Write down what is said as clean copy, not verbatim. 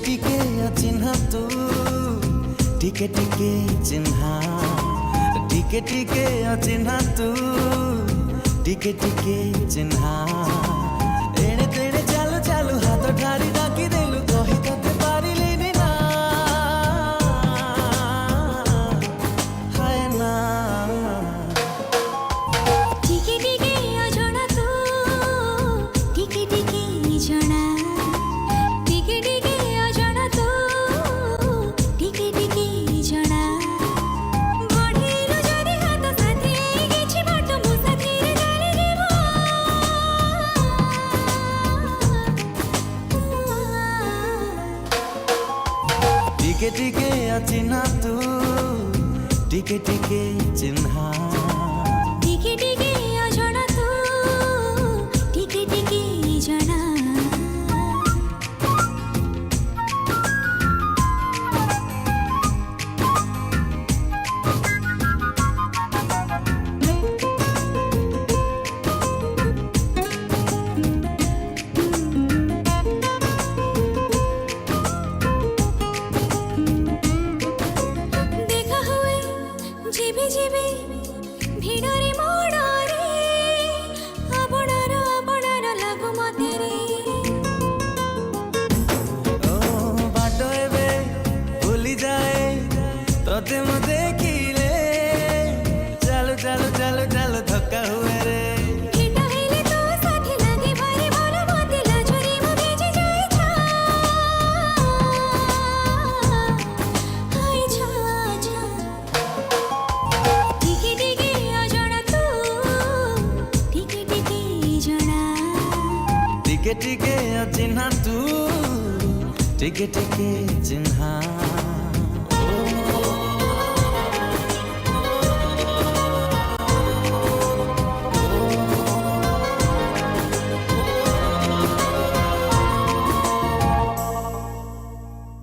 टिके अचिन्हा तू टिके टिके चिन्हा टिके टिके अचिन्हा तू टिके टिके चिन्हा एणे तेणे चालू चालू हाथ ठारी डाकी देलु कही तते पारिलिनी ना हाय ना टिके टिके अजଣା तू टिके टिके जଣା टिके टिके अजଣା तू टिके टिके जଣା बढ़िलु जदि हाथ साथी किछि बाट मो साथी रे गाली देबो टिके टिके अचिन्हा तू टिके टिके चिन्हा टिके टिके अजଣା तू टिके टिके जଣା देखा हुए जीवी जीवी भिड़रे मोड़रे आपणार लागु मते रे ओ बाट एबे भूली जाए तोते मो देखिले चालू चालू चालू चालू धक्का हुए रे भेट हेले तो साथी लागे भारी भल मते लाजरी मो भेजी जाए छा हाय छा छा टिके टिके अजଣା तू टिके टिके जଣା टिके टिके अचिन्हा तू टिके टिके चिन्हा